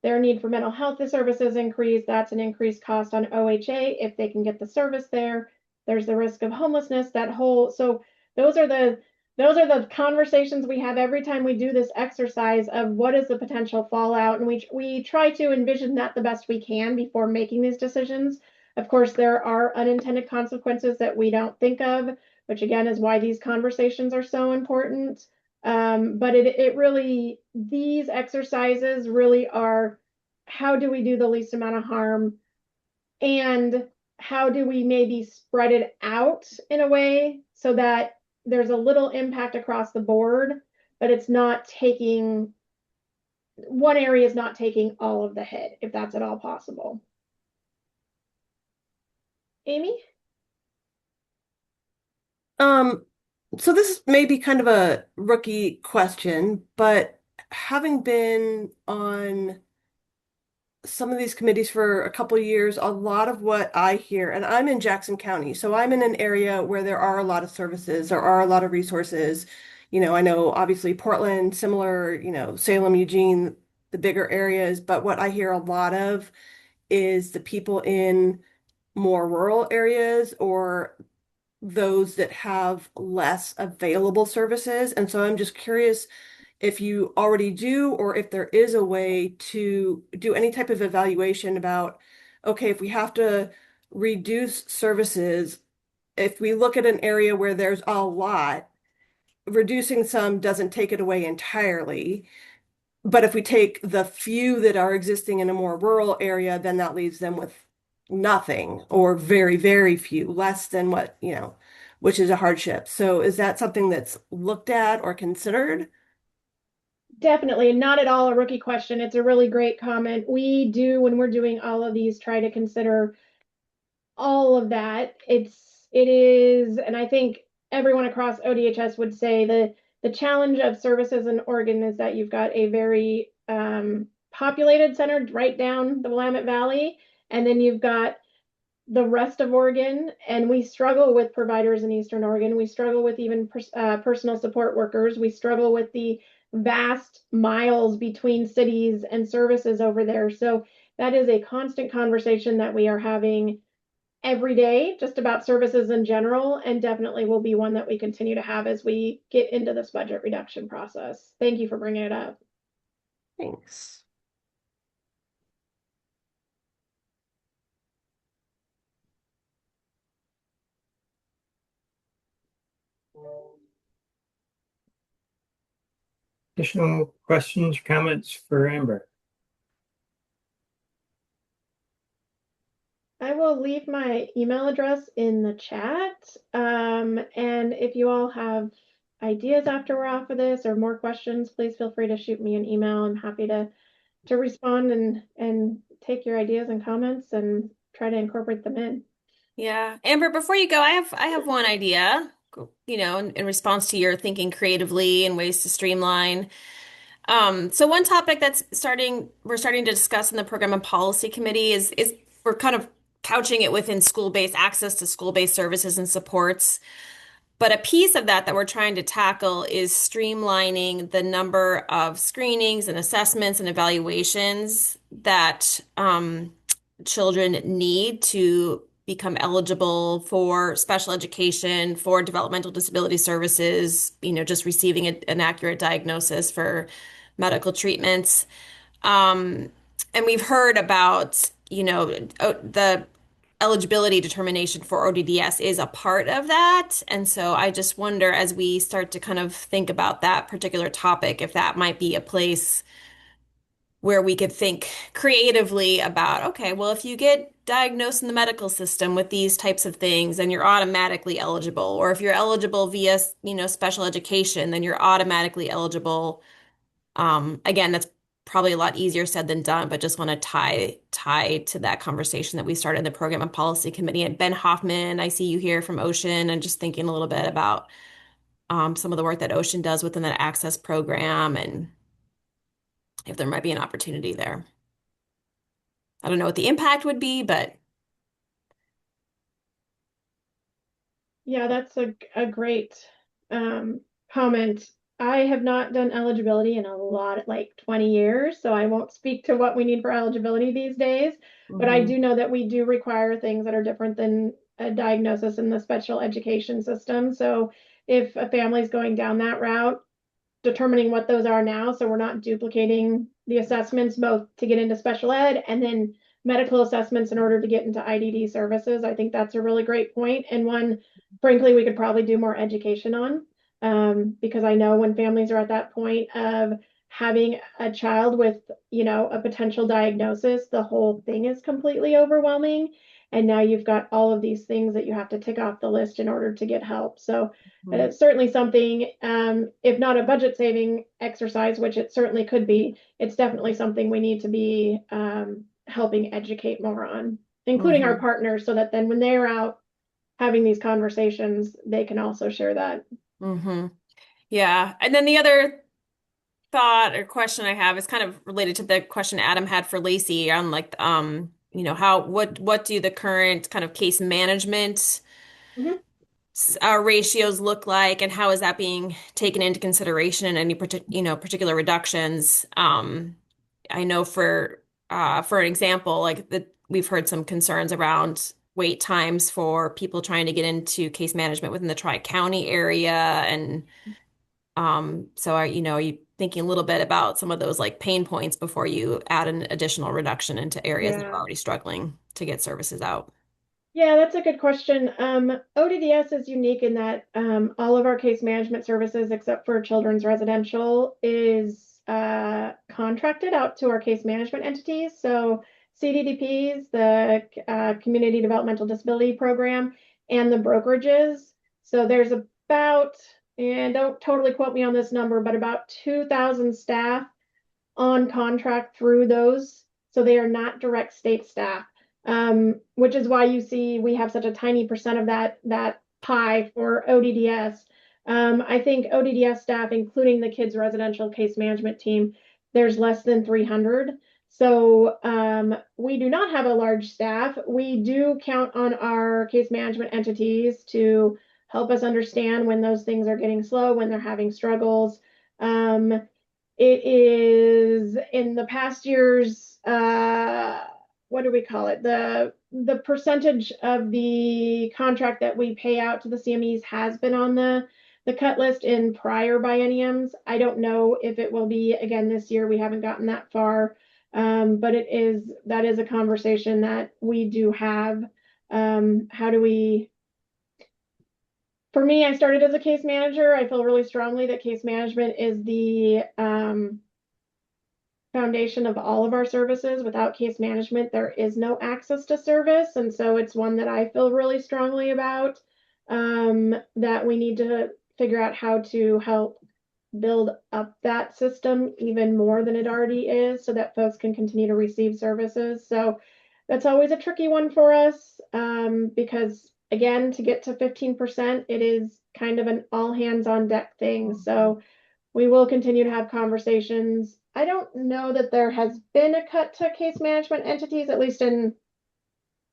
Their need for mental health services increase. That's an increased cost on OHA if they can get the service there. There's the risk of homelessness, so those are the conversations we have every time we do this exercise of what is the potential fallout, and we try to envision that the best we can before making these decisions. Of course, there are unintended consequences that we don't think of, which again is why these conversations are so important. But it really, these exercises really are, how do we do the least amount of harm, and how do we maybe spread it out in a way so that there's a little impact across the board, but it's not taking, one area is not taking all of the hit, if that's at all possible. Amy? So this may be kind of a rookie question, but having been on some of these committees for a couple of years, a lot of what I hear, and I'm in Jackson County, so I'm in an area where there are a lot of services, there are a lot of resources. I know obviously Portland, similar, Salem, Eugene, the bigger areas, but what I hear a lot of is the people in more rural areas or those that have less available services. And so I'm just curious if you already do, or if there is a way to do any type of evaluation about, okay, if we have to reduce services, if we look at an area where there's a lot, reducing some doesn't take it away entirely. But if we take the few that are existing in a more rural area, then that leaves them with nothing or very, very few, less than what, which is a hardship. So is that something that's looked at or considered? Definitely not at all a rookie question. It's a really great comment. We do, when we're doing all of these, try to consider all of that. It is, and I think everyone across ODHS would say the challenge of services in Oregon is that you've got a very populated center right down the Willamette Valley, and then you've got the rest of Oregon, and we struggle with providers in Eastern Oregon. We struggle with even personal support workers. We struggle with the vast miles between cities and services over there. So that is a constant conversation that we are having every day, just about services in general, and definitely will be one that we continue to have as we get into this budget reduction process. Thank you for bringing it up. Thanks. Additional questions, comments for Amber? I will leave my email address in the chat. And if you all have ideas after we're off of this or more questions, please feel free to shoot me an email. I'm happy to respond and take your ideas and comments and try to incorporate them in. Yeah. Amber, before you go, I have one idea, in response to your thinking creatively and ways to streamline. So one topic we're starting to discuss in the Program and Policy Committee is we're kind of couching it within school-based access to school-based services and supports. But a piece of that we're trying to tackle is streamlining the number of screenings and assessments and evaluations that children need to become eligible for special education, for developmental disability services, just receiving an accurate diagnosis for medical treatments. And we've heard about, the eligibility determination for ODDS is a part of that. And so I just wonder, as we start to kind of think about that particular topic, if that might be a place where we could think creatively about, okay, well, if you get diagnosed in the medical system with these types of things, then you're automatically eligible. Or if you're eligible via, special education, then you're automatically eligible. Again, that's probably a lot easier said than done, but just want to tie to that conversation that we started in the Program and Policy Committee. And Ben Hoffman, I see you here from Ocean, and just thinking a little bit about some of the work that Ocean does within that access program, and if there might be an opportunity there. I don't know what the impact would be, but Yeah, that's a great comment. I have not done eligibility in a lot, like 20 years, so I won't speak to what we need for eligibility these days. But I do know that we do require things that are different than a diagnosis in the special education system. So if a family's going down that route, determining what those are now, so we're not duplicating the assessments both to get into special ed and then medical assessments in order to get into IDD services. I think that's a really great point, and one, frankly, we could probably do more education on, because I know when families are at that point of having a child with, a potential diagnosis, the whole thing is completely overwhelming. And now you've got all of these things that you have to tick off the list in order to get help. So it's certainly something, if not a budget saving exercise, which it certainly could be, it's definitely something we need to be helping educate more on, including our partners, so that then when they're out having these conversations, they can also share that. Yeah. And then the other thought or question I have is kind of related to the question Adam had for Lacey on like, what do the current kind of case management ratios look like, and how is that being taken into consideration in any particular reductions? I know for an example, like we've heard some concerns around wait times for people trying to get into case management within the Tri-County area, and so are you thinking a little bit about some of those like pain points before you add an additional reduction into areas that are already struggling to get services out? Yeah, that's a good question. ODDS is unique in that all of our case management services, except for children's residential, is contracted out to our case management entities. So CDDPs, the Community Developmental Disability Program, and the brokerages. So there's about, and don't totally quote me on this number, but about 2,000 staff on contract through those. So they are not direct state staff. Which is why you see we have such a tiny percent of that pie for ODDS. I think ODDS staff, including the kids residential case management team, there's less than 300. So we do not have a large staff. We do count on our case management entities to help us understand when those things are getting slow, when they're having struggles. It is in the past years, what do we call it? The percentage of the contract that we pay out to the CMEs has been on the cut list in prior bienniums. I don't know if it will be again this year. We haven't gotten that far, but that is a conversation that we do have. How do we? For me, I started as a case manager. I feel really strongly that case management is the foundation of all of our services. Without case management, there is no access to service. And so it's one that I feel really strongly about, that we need to figure out how to help build up that system even more than it already is, so that folks can continue to receive services. So that's always a tricky one for us, because again, to get to 15%, it is kind of an all hands on deck thing. So we will continue to have conversations. I don't know that there has been a cut to case management entities, at least in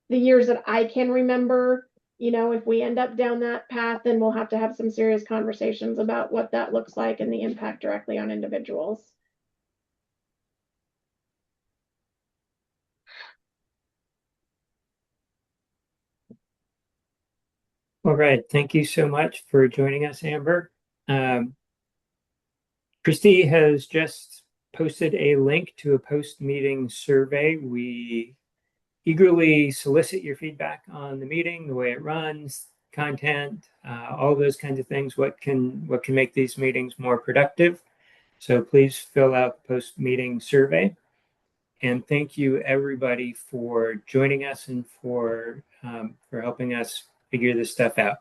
the years that I can remember. You know, if we end up down that path, then we'll have to have some serious conversations about what that looks like and the impact directly on individuals. All right. Thank you so much for joining us, Amber. Christy has just posted a link to a post-meeting survey. We eagerly solicit your feedback on the meeting, the way it runs, content, all those kinds of things. What can make these meetings more productive? So please fill out the post-meeting survey. And thank you everybody for joining us and for helping us figure this stuff out.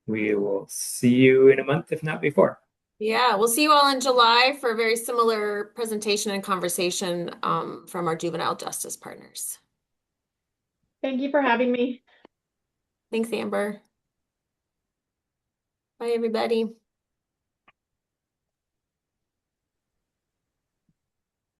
We will see you in a month, if not before. Yeah, we'll see you all in July for a very similar presentation and conversation from our juvenile justice partners. Thank you for having me. Thanks, Amber. Bye, everybody.